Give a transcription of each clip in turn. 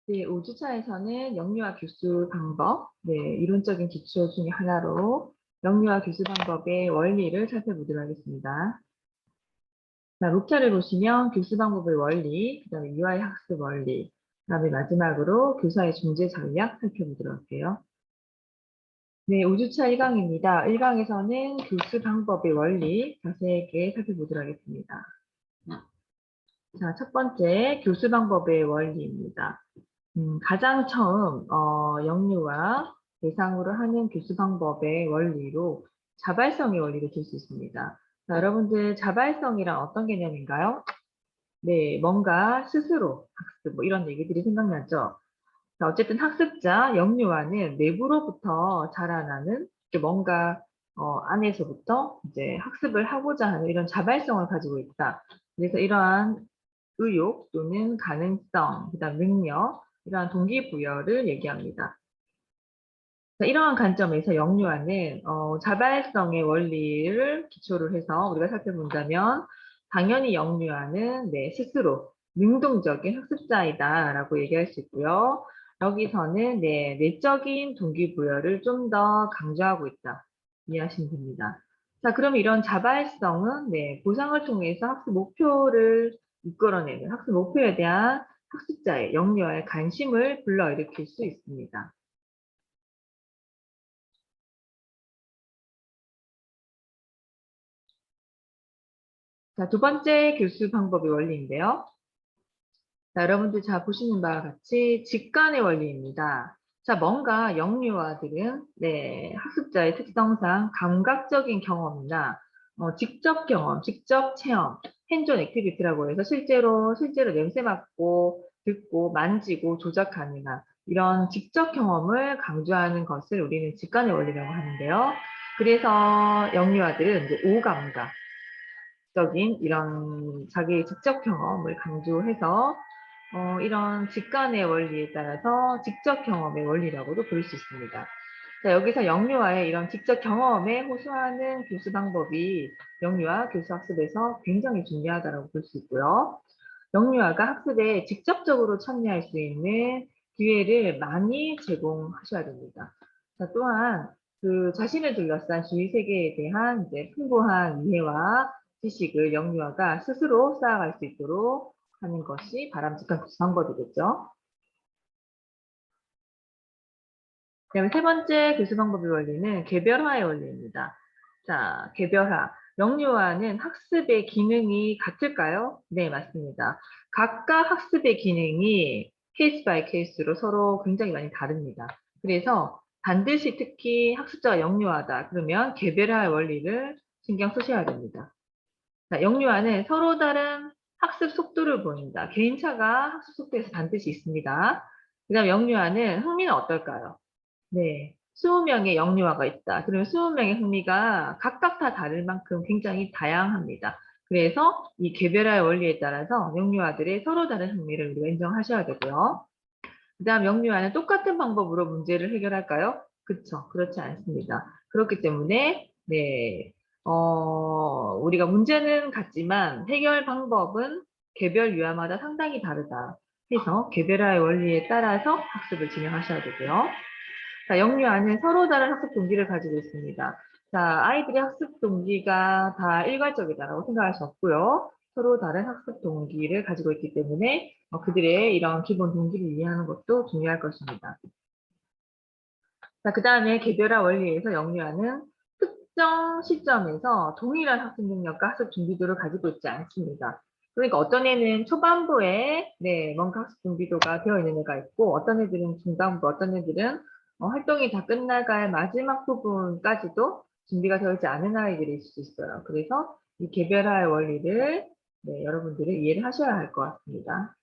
네, 5주차에서는 영유아 교수 방법, 네, 이론적인 기초 중에 하나로 영유아 교수 방법의 원리를 살펴보도록 하겠습니다. 자, 목차를 보시면 교수 방법의 원리, 그 다음에 유아의 학습 원리, 그 다음에 마지막으로 교사의 중재 전략 살펴보도록 할게요. 네, 5주차 1강입니다. 1강에서는 교수 방법의 원리 자세하게 살펴보도록 하겠습니다. 자, 첫 번째 교수 방법의 원리입니다. 가장 처음 영유아 대상으로 하는 교수 방법의 원리로 자발성의 원리를 들 수 있습니다. 자, 여러분들 자발성이란 어떤 개념인가요? 네, 뭔가 스스로 학습 뭐 이런 얘기들이 생각나죠. 자, 어쨌든 학습자 영유아는 내부로부터 자라나는 뭔가 안에서부터 이제 학습을 하고자 하는 이런 자발성을 가지고 있다. 그래서 이러한 의욕 또는 가능성, 그다음 능력, 이러한 동기부여를 얘기합니다. 자, 이러한 관점에서 영유아는 자발성의 원리를 기초로 해서 우리가 살펴본다면 당연히 영유아는 스스로 능동적인 학습자이다라고 얘기할 수 있고요. 여기서는 내적인 동기부여를 좀 더 강조하고 있다. 이해하시면 됩니다. 자, 그럼 이런 자발성은 보상을 통해서 학습 목표를 이끌어내는 학습 목표에 대한 학습자의 영유아의 관심을 불러일으킬 수 있습니다. 자, 두 번째 교수 방법의 원리인데요. 자, 여러분들 자 보시는 바와 같이 직관의 원리입니다. 자, 뭔가 영유아들은 학습자의 특성상 감각적인 경험이나 직접 경험, 직접 체험, 핸즈온 액티비티라고 해서 실제로 냄새 맡고 듣고 만지고 조작 가능한 이런 직접 경험을 강조하는 것을 우리는 직관의 원리라고 하는데요. 그래서 영유아들은 이제 오감각 적인 이런 자기의 직접 경험을 강조해서 이런 직관의 원리에 따라서 직접 경험의 원리라고도 부를 수 있습니다. 자, 여기서 영유아의 이런 직접 경험에 호소하는 교수 방법이 영유아 교수 학습에서 굉장히 중요하다고 볼 수 있고요. 영유아가 학습에 직접적으로 참여할 수 있는 기회를 많이 제공하셔야 됩니다. 자, 또한 그 자신을 둘러싼 주위 세계에 대한 이제 풍부한 이해와 지식을 영유아가 스스로 쌓아갈 수 있도록 하는 것이 바람직한 교수 방법이겠죠. 그다음에 세 번째 교수 방법의 원리는 개별화의 원리입니다. 자, 개별화. 영유아는 학습의 기능이 같을까요? 네, 맞습니다. 각각 학습의 기능이 케이스 바이 케이스로 서로 굉장히 많이 다릅니다. 그래서 반드시 특히 학습자가 영유아다. 그러면 개별화의 원리를 신경 쓰셔야 됩니다. 자, 영유아는 서로 다른 학습 속도를 보인다. 개인차가 학습 속도에서 반드시 있습니다. 그다음 영유아는 흥미는 어떨까요? 네. 20명의 영유아가 있다. 그러면 20명의 흥미가 각각 다 다를 만큼 굉장히 다양합니다. 그래서 이 개별화의 원리에 따라서 영유아들의 서로 다른 흥미를 우리가 인정하셔야 되고요. 그다음 영유아는 똑같은 방법으로 문제를 해결할까요? 그쵸. 그렇지 않습니다. 그렇기 때문에 우리가 문제는 같지만 해결 방법은 개별 유아마다 상당히 다르다 해서 개별화의 원리에 따라서 학습을 진행하셔야 되고요. 자, 영유아는 서로 다른 학습 동기를 가지고 있습니다. 자, 아이들의 학습 동기가 다 일괄적이다라고 생각할 수 없고요. 서로 다른 학습 동기를 가지고 있기 때문에 그들의 이런 기본 동기를 이해하는 것도 중요할 것입니다. 자, 그 다음에 개별화 원리에서 영유아는 특정 시점에서 동일한 학습 능력과 학습 준비도를 가지고 있지 않습니다. 그러니까 어떤 애는 초반부에 뭔가 학습 준비도가 되어 있는 애가 있고 어떤 애들은 중반부, 어떤 애들은 활동이 다 끝나갈 마지막 부분까지도 준비가 되어 있지 않은 아이들이 있을 수 있어요. 그래서 이 개별화의 원리를 여러분들이 이해를 하셔야 할 것 같습니다.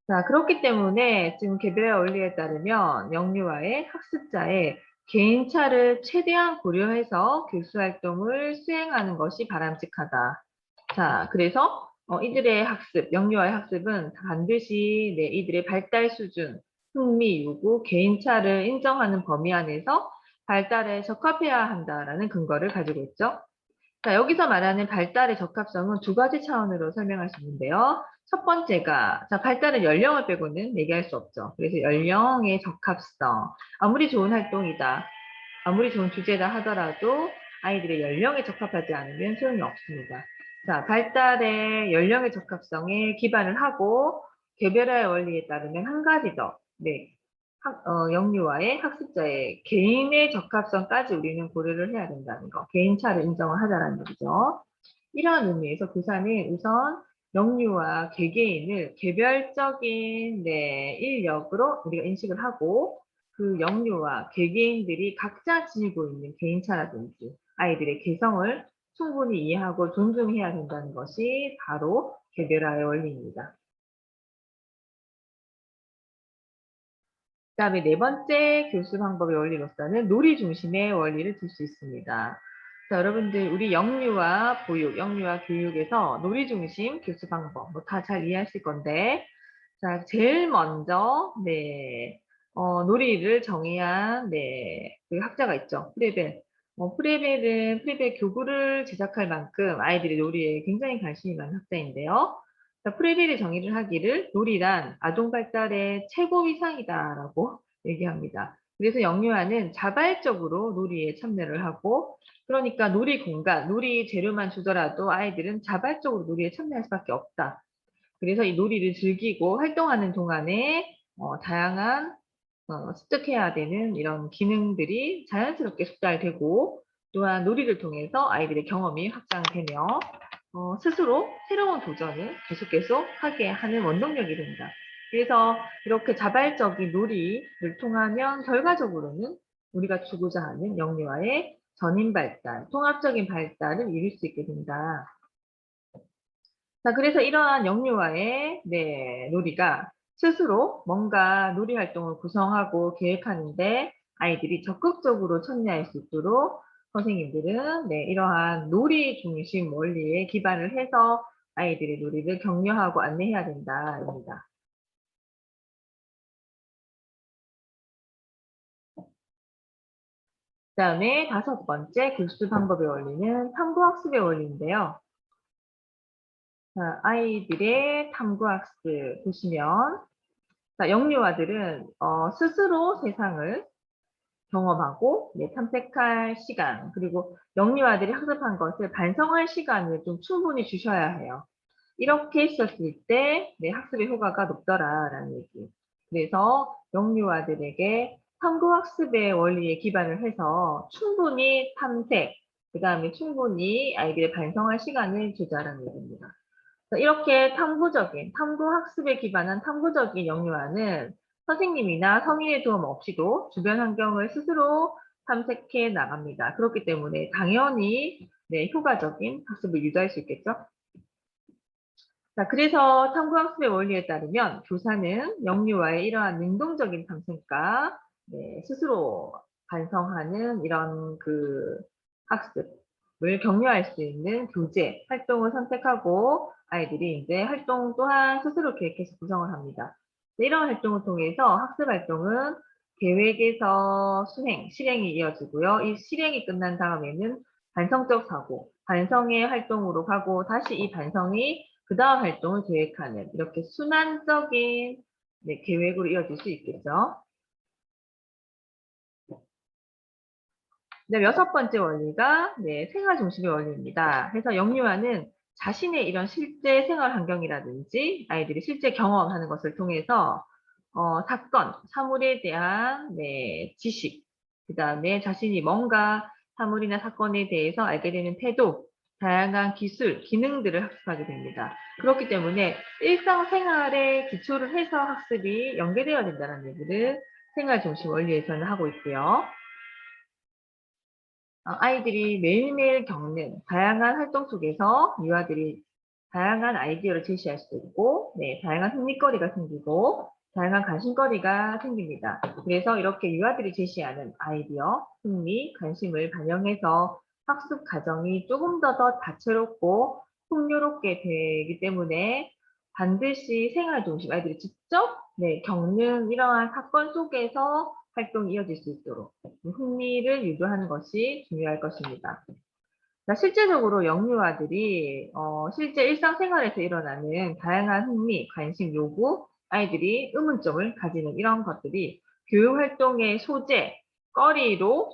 자, 그렇기 때문에 지금 개별화 원리에 따르면 영유아의 학습자의 개인차를 최대한 고려해서 교수 활동을 수행하는 것이 바람직하다. 자, 그래서 이들의 학습, 영유아의 학습은 반드시 이들의 발달 수준, 흥미, 요구, 개인차를 인정하는 범위 안에서 발달에 적합해야 한다라는 근거를 가지고 있죠. 자, 여기서 말하는 발달의 적합성은 두 가지 차원으로 설명할 수 있는데요. 첫 번째가, 자, 발달은 연령을 빼고는 얘기할 수 없죠. 그래서 연령의 적합성. 아무리 좋은 활동이다, 아무리 좋은 주제다 하더라도 아이들의 연령에 적합하지 않으면 소용이 없습니다. 자, 발달의 연령의 적합성에 기반을 하고 개별화의 원리에 따르면 한 가지 더, 네, 영유아의 학습자의 개인의 적합성까지 우리는 고려를 해야 된다는 거. 개인차를 인정을 하자라는 얘기죠. 이러한 의미에서 교사는 우선 영유아 개개인을 개별적인 인력으로 우리가 인식을 하고 그 영유아 개개인들이 각자 지니고 있는 개인차라든지 아이들의 개성을 충분히 이해하고 존중해야 된다는 것이 바로 개별화의 원리입니다. 그다음에 네 번째 교수 방법의 원리로서는 놀이 중심의 원리를 들 수 있습니다. 자, 여러분들 우리 영유아 보육, 영유아 교육에서 놀이 중심 교수 방법 뭐 다 잘 이해하실 건데, 자, 제일 먼저 놀이를 정의한 그 학자가 있죠. 프레벨. 프레벨 교구를 제작할 만큼 아이들의 놀이에 굉장히 관심이 많은 학자인데요. 자, 프레벨이 정의를 하기를 놀이란 아동 발달의 최고 위상이다라고 얘기합니다. 그래서 영유아는 자발적으로 놀이에 참여를 하고, 그러니까 놀이 공간, 놀이 재료만 주더라도 아이들은 자발적으로 놀이에 참여할 수밖에 없다. 그래서 이 놀이를 즐기고 활동하는 동안에 다양한 습득해야 되는 이런 기능들이 자연스럽게 숙달되고, 또한 놀이를 통해서 아이들의 경험이 확장되며 스스로 새로운 도전을 계속 하게 하는 원동력이 됩니다. 그래서 이렇게 자발적인 놀이를 통하면 결과적으로는 우리가 추구자 하는 영유아의 전인 발달, 통합적인 발달을 이룰 수 있게 된다. 자, 그래서 이러한 영유아의 놀이가 스스로 뭔가 놀이 활동을 구성하고 계획하는데 아이들이 적극적으로 참여할 수 있도록 선생님들은 이러한 놀이 중심 원리에 기반을 해서 아이들의 놀이를 격려하고 안내해야 된다입니다. 그다음에 다섯 번째 교수 방법의 원리는 탐구학습의 원리인데요. 자, 아이들의 탐구학습 보시면, 자, 영유아들은 스스로 세상을 경험하고 탐색할 시간, 그리고 영유아들이 학습한 것을 반성할 시간을 좀 충분히 주셔야 해요. 이렇게 했었을 때 학습의 효과가 높더라라는 얘기. 그래서 영유아들에게 탐구학습의 원리에 기반을 해서 충분히 탐색, 그 다음에 충분히 아이들의 반성할 시간을 주자라는 얘기입니다. 이렇게 탐구학습에 기반한 탐구적인 영유아는 선생님이나 성인의 도움 없이도 주변 환경을 스스로 탐색해 나갑니다. 그렇기 때문에 당연히 효과적인 학습을 유도할 수 있겠죠. 자, 그래서 탐구학습의 원리에 따르면 교사는 영유아의 이러한 능동적인 탐색과 스스로 반성하는 이런 학습을 격려할 수 있는 교재, 활동을 선택하고 아이들이 이제 활동 또한 스스로 계획해서 구성을 합니다. 이런 활동을 통해서 학습 활동은 계획에서 실행이 이어지고요. 이 실행이 끝난 다음에는 반성적 사고, 반성의 활동으로 가고 다시 이 반성이 그 다음 활동을 계획하는 이렇게 순환적인 계획으로 이어질 수 있겠죠. 여섯 번째 원리가 생활 중심의 원리입니다. 그래서 영유아는 자신의 이런 실제 생활 환경이라든지 아이들이 실제 경험하는 것을 통해서 사건, 사물에 대한 지식, 그 다음에 자신이 뭔가 사물이나 사건에 대해서 알게 되는 태도, 다양한 기술, 기능들을 학습하게 됩니다. 그렇기 때문에 일상생활에 기초를 해서 학습이 연계되어야 된다는 얘기를 생활 중심 원리에서는 하고 있고요. 아이들이 매일매일 겪는 다양한 활동 속에서 유아들이 다양한 아이디어를 제시할 수 있고, 다양한 흥미거리가 생기고, 다양한 관심거리가 생깁니다. 그래서 이렇게 유아들이 제시하는 아이디어, 흥미, 관심을 반영해서 학습 과정이 조금 더 다채롭고 풍요롭게 되기 때문에 반드시 생활 중심, 아이들이 직접 겪는 이러한 사건 속에서 활동이 이어질 수 있도록 흥미를 유도하는 것이 중요할 것입니다. 자, 실제적으로 영유아들이 실제 일상생활에서 일어나는 다양한 흥미, 관심, 요구, 아이들이 의문점을 가지는 이런 것들이 교육활동의 소재거리로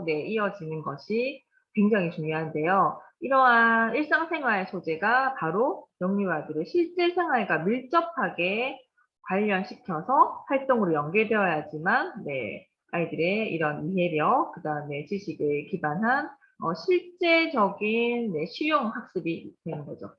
네, 이어지는 것이 굉장히 중요한데요. 이러한 일상생활 소재가 바로 영유아들의 실제 생활과 밀접하게 관련시켜서 활동으로 연계되어야지만 네, 아이들의 이런 이해력, 그 다음에 지식에 기반한 실제적인 네, 실용 학습이 되는 거죠.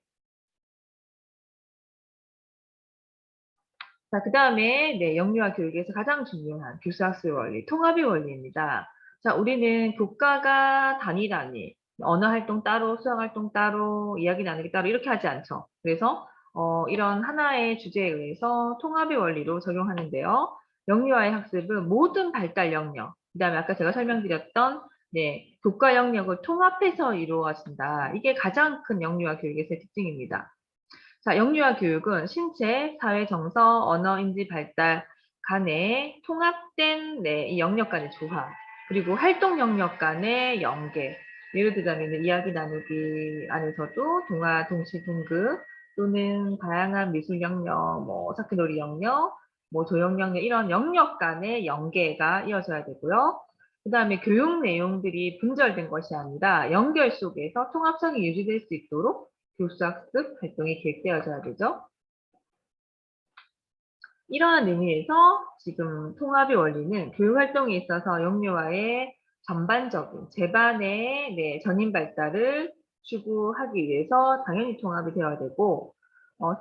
자, 그 다음에 네, 영유아 교육에서 가장 중요한 교수학습 원리, 통합의 원리입니다. 자, 우리는 교과가 단위, 언어 활동 따로, 수학 활동 따로, 이야기 나누기 따로 이렇게 하지 않죠. 그래서 이런 하나의 주제에 의해서 통합의 원리로 적용하는데요. 영유아의 학습은 모든 발달 영역, 그 다음에 아까 제가 설명드렸던 네, 교과 영역을 통합해서 이루어진다. 이게 가장 큰 영유아 교육의 특징입니다. 자, 영유아 교육은 신체, 사회 정서, 언어, 인지 발달 간의 통합된 네, 이 영역 간의 조화, 그리고 활동 영역 간의 연계. 예를 들자면 이야기 나누기 안에서도 동화, 동시, 동극 또는 다양한 미술 영역, 뭐 사키놀이 영역, 뭐 조형 영역 이런 영역 간의 연계가 이어져야 되고요. 그 다음에 교육 내용들이 분절된 것이 아니라 연결 속에서 통합성이 유지될 수 있도록 교수학습 활동이 계획되어져야 되죠. 이러한 의미에서 지금 통합의 원리는 교육활동에 있어서 영유아의 전반적인 제반의 네, 전인 발달을 추구하기 위해서 당연히 통합이 되어야 되고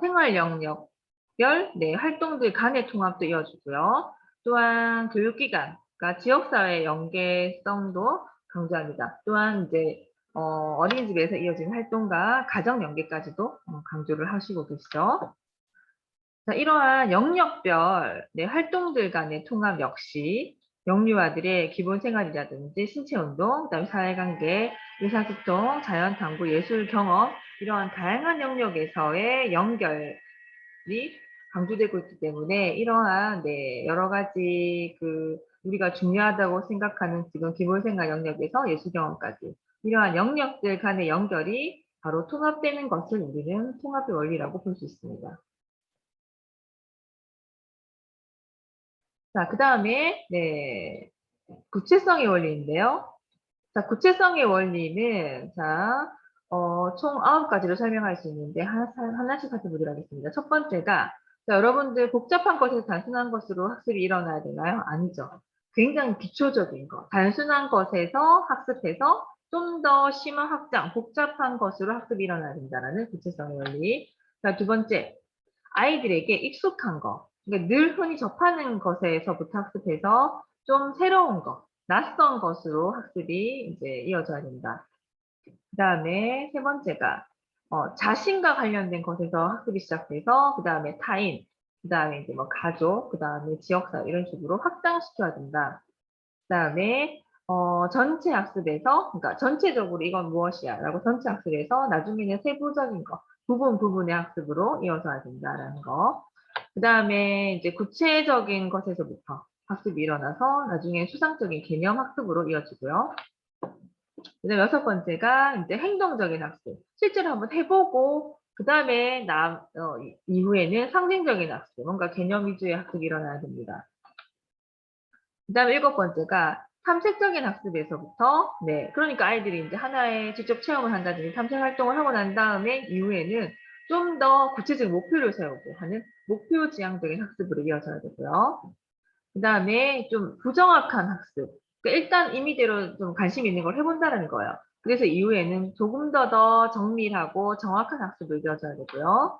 생활 영역별 네, 활동들 간의 통합도 이어지고요. 또한 교육기관, 그러니까 지역사회 연계성도 강조합니다. 또한 이제 어린이집에서 이어진 활동과 가정 연계까지도 강조를 하시고 계시죠. 자, 이러한 영역별 네, 활동들 간의 통합 역시 영유아들의 기본 생활이라든지 신체 운동, 그다음에 사회관계, 의사소통, 자연 탐구, 예술 경험 이러한 다양한 영역에서의 연결이 강조되고 있기 때문에 이러한 네, 여러 가지 우리가 중요하다고 생각하는 지금 기본 생활 영역에서 예술 경험까지 이러한 영역들 간의 연결이 바로 통합되는 것을 우리는 통합의 원리라고 볼 수 있습니다. 자, 그 다음에, 네, 구체성의 원리인데요. 자, 구체성의 원리는, 자, 총 9가지로 설명할 수 있는데, 하나씩 살펴보도록 하겠습니다. 첫 번째가, 자, 여러분들 복잡한 것에서 단순한 것으로 학습이 일어나야 되나요? 아니죠. 굉장히 기초적인 것, 단순한 것에서 학습해서 좀 더 심화 확장, 복잡한 것으로 학습이 일어나야 된다는 구체성의 원리. 자, 두 번째, 아이들에게 익숙한 거, 그러니까 늘 흔히 접하는 것에서부터 학습해서 좀 새로운 것, 낯선 것으로 학습이 이제 이어져야 된다. 그 다음에 세 번째가 자신과 관련된 것에서 학습이 시작돼서 그 다음에 타인, 그 다음에 이제 뭐 가족, 그 다음에 지역사회 이런 식으로 확장시켜야 된다. 그 다음에 전체 학습에서 그러니까 전체적으로 이건 무엇이야 라고 전체 학습에서 나중에는 세부적인 거 부분의 학습으로 이어져야 된다라는 거. 그 다음에 이제 구체적인 것에서부터 학습이 일어나서 나중에 수상적인 개념 학습으로 이어지고요. 그다음 여섯 번째가 이제 행동적인 학습. 실제로 한번 해보고 그 다음에 이후에는 상징적인 학습, 뭔가 개념 위주의 학습이 일어나야 됩니다. 그 다음에 일곱 번째가 탐색적인 학습에서부터, 네, 그러니까 아이들이 이제 하나의 직접 체험을 한다든지 탐색 활동을 하고 난 다음에 이후에는 좀 더 구체적인 목표를 세우고 하는 목표 지향적인 학습으로 이어져야 되고요. 그 다음에 좀 부정확한 학습. 그러니까 일단 임의대로 좀 관심 있는 걸 해본다는 거예요. 그래서 이후에는 조금 더 정밀하고 정확한 학습을 이어져야 되고요.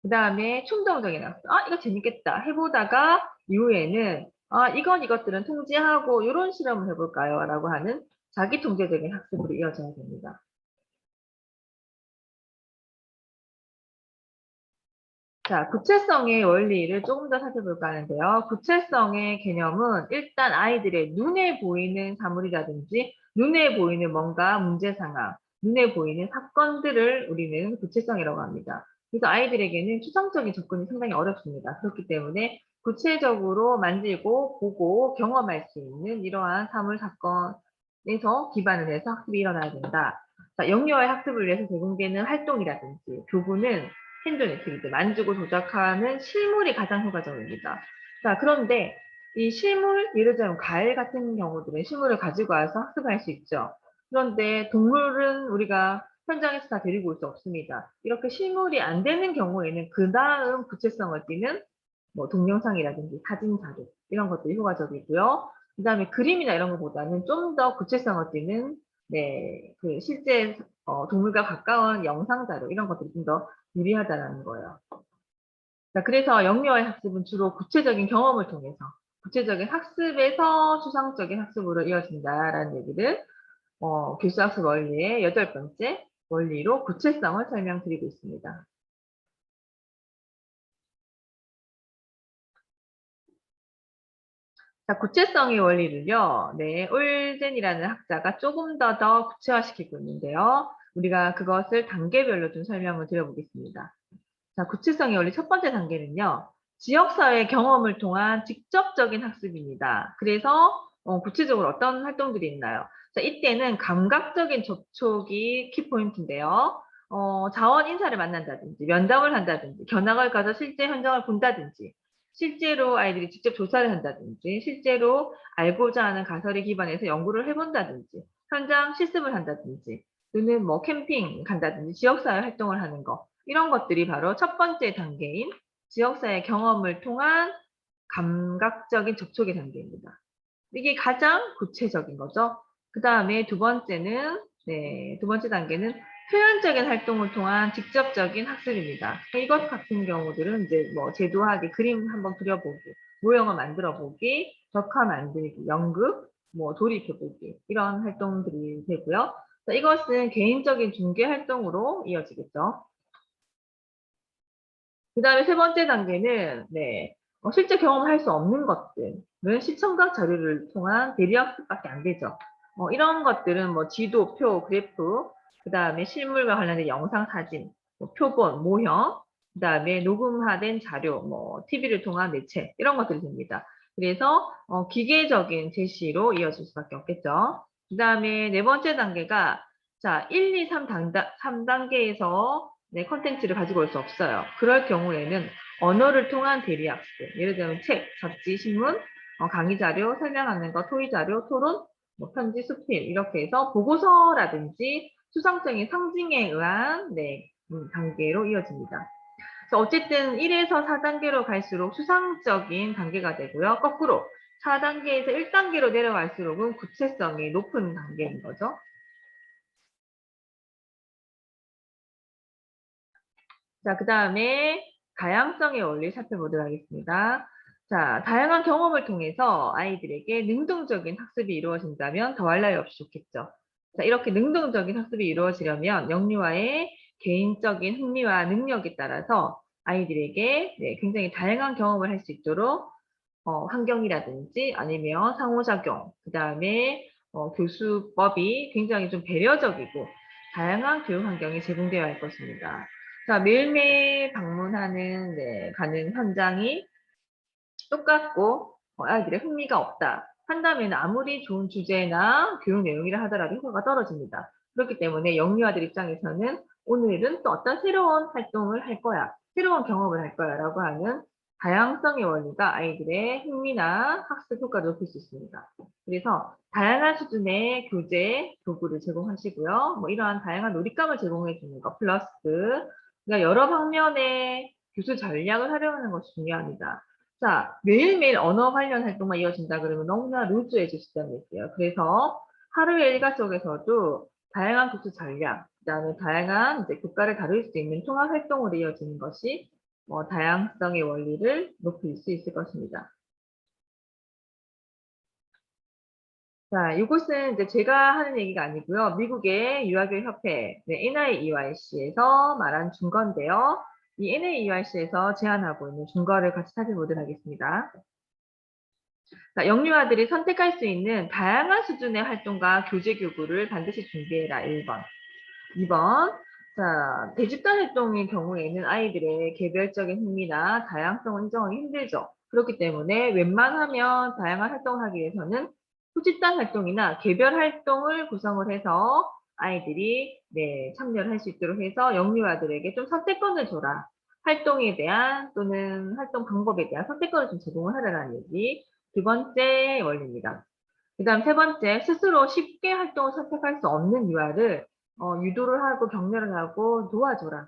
그 다음에 충동적인 학습. 아, 이거 재밌겠다. 해보다가 이후에는 아, 이것들은 통제하고 이런 실험을 해볼까요? 라고 하는 자기 통제적인 학습으로 이어져야 됩니다. 자, 구체성의 원리를 조금 더 살펴볼까 하는데요. 구체성의 개념은 일단 아이들의 눈에 보이는 사물이라든지 눈에 보이는 뭔가 문제 상황, 눈에 보이는 사건들을 우리는 구체성이라고 합니다. 그래서 아이들에게는 추상적인 접근이 상당히 어렵습니다. 그렇기 때문에 구체적으로 만지고 보고 경험할 수 있는 이러한 사물 사건에서 기반을 해서 학습이 일어나야 된다. 영유아의 학습을 위해서 제공되는 활동이라든지 교구는 핸드 액티비티, 만지고 조작하는 실물이 가장 효과적입니다. 자, 그런데 이 실물, 예를 들면 과일 같은 경우들은 실물을 가지고 와서 학습할 수 있죠. 그런데 동물은 우리가 현장에서 다 데리고 올 수 없습니다. 이렇게 실물이 안 되는 경우에는 그 다음 구체성을 띠는 뭐 동영상이라든지 사진 자료 이런 것들이 효과적이고요. 그 다음에 그림이나 이런 것보다는 좀 더 구체성을 띠는 네, 그 실제 동물과 가까운 영상 자료 이런 것들이 좀 더 유리하다라는 거예요. 자, 그래서 영유아의 학습은 주로 구체적인 경험을 통해서 구체적인 학습에서 추상적인 학습으로 이어진다라는 얘기를 교수학습 원리의 8번째 원리로 구체성을 설명드리고 있습니다. 자, 구체성의 원리를요, 네, 올젠이라는 학자가 조금 더 구체화시키고 있는데요. 우리가 그것을 단계별로 좀 설명을 드려보겠습니다. 자, 구체성의 원리 첫 번째 단계는요, 지역사회 경험을 통한 직접적인 학습입니다. 그래서 구체적으로 어떤 활동들이 있나요? 자, 이때는 감각적인 접촉이 키포인트인데요. 자원 인사를 만난다든지, 면담을 한다든지, 견학을 가서 실제 현장을 본다든지, 실제로 아이들이 직접 조사를 한다든지, 실제로 알고자 하는 가설에 기반해서 연구를 해본다든지, 현장 실습을 한다든지, 또는 뭐 캠핑 간다든지, 지역사회 활동을 하는 거, 이런 것들이 바로 첫 번째 단계인 지역사회 경험을 통한 감각적인 접촉의 단계입니다. 이게 가장 구체적인 거죠. 그 다음에 두 번째는, 네, 두 번째 단계는 표현적인 활동을 통한 직접적인 학습입니다. 이것 같은 경우들은 이제 뭐 제도하기, 그림 한번 그려보기, 모형을 만들어 보기, 벽화 만들기, 연극, 뭐 조립해보기 이런 활동들이 되고요. 자, 이것은 개인적인 중개 활동으로 이어지겠죠. 그 다음에 세 번째 단계는 네, 실제 경험할 수 없는 것들은 시청각 자료를 통한 대리학습밖에 안 되죠. 이런 것들은 뭐 지도, 표, 그래프, 그 다음에 실물과 관련된 영상, 사진, 뭐 표본, 모형, 그 다음에 녹음화된 자료, 뭐 TV를 통한 매체 이런 것들이 됩니다. 그래서 기계적인 제시로 이어질 수밖에 없겠죠. 그 다음에 네 번째 단계가 자 1, 2, 3단계에서 네, 컨텐츠를 가지고 올 수 없어요. 그럴 경우에는 언어를 통한 대리학습, 예를 들면 책, 잡지, 신문, 강의 자료, 설명하는 거, 토의 자료, 토론, 뭐 편지, 수필 이렇게 해서 보고서라든지 수상적인 상징에 의한 네, 단계로 이어집니다. 그래서 어쨌든 1에서 4단계로 갈수록 수상적인 단계가 되고요. 거꾸로 4단계에서 1단계로 내려갈수록은 구체성이 높은 단계인 거죠. 자, 그 다음에 다양성의 원리 살펴보도록 하겠습니다. 자, 다양한 경험을 통해서 아이들에게 능동적인 학습이 이루어진다면 더할 나위 없이 좋겠죠. 자, 이렇게 능동적인 학습이 이루어지려면 영유아의 개인적인 흥미와 능력에 따라서 아이들에게 네, 굉장히 다양한 경험을 할 수 있도록 환경이라든지 아니면 상호작용, 그 다음에 교수법이 굉장히 좀 배려적이고 다양한 교육 환경이 제공되어야 할 것입니다. 자, 매일매일 방문하는 네, 가는 현장이 똑같고 아이들의 흥미가 없다 한다면 아무리 좋은 주제나 교육 내용이라 하더라도 효과가 떨어집니다. 그렇기 때문에 영유아들 입장에서는 오늘은 또 어떤 새로운 활동을 할 거야, 새로운 경험을 할 거야 라고 하는 다양성의 원리가 아이들의 흥미나 학습 효과를 높일 수 있습니다. 그래서 다양한 수준의 교재, 도구를 제공하시고요. 뭐 이러한 다양한 놀잇감을 제공해 주는 것 플러스 그러니까 여러 방면의 교수 전략을 활용하는 것이 중요합니다. 자, 매일매일 언어 관련 활동만 이어진다 그러면 너무나 루즈해질 수 있다는 얘기예요. 그래서 하루의 일과 속에서도 다양한 교수 전략, 그다음에 다양한 이제 교과를 다룰 수 있는 통합 활동으로 이어지는 것이 다양성의 원리를 높일 수 있을 것입니다. 자, 이것은 이제 제가 하는 얘기가 아니고요. 미국의 유아교육 협회, 네, NIEYC에서 말한 준거인데요. 이 NIEYC에서 제안하고 있는 준거를 같이 살펴보도록 하겠습니다. 자, 영유아들이 선택할 수 있는 다양한 수준의 활동과 교재 교구를 반드시 준비해라. 1번. 2번. 자, 대집단 활동의 경우에는 아이들의 개별적인 흥미나 다양성을 인정하기 힘들죠. 그렇기 때문에 웬만하면 다양한 활동을 하기 위해서는 소집단 활동이나 개별 활동을 구성을 해서 아이들이 네, 참여를 할 수 있도록 해서 영유아들에게 좀 선택권을 줘라. 활동에 대한 또는 활동 방법에 대한 선택권을 좀 제공을 하라는 얘기. 두 번째 원리입니다. 그다음 세 번째, 스스로 쉽게 활동을 선택할 수 없는 유아를 유도를 하고 격려를 하고 도와줘라.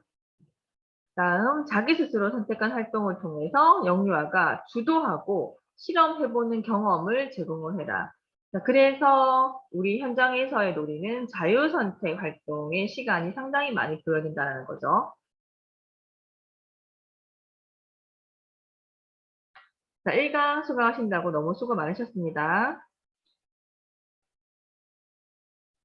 다음, 자기 스스로 선택한 활동을 통해서 영유아가 주도하고 실험해보는 경험을 제공을 해라. 자, 그래서 우리 현장에서의 놀이는 자유선택 활동의 시간이 상당히 많이 부여된다는 거죠. 자, 1강 수강하신다고 너무 수고 많으셨습니다.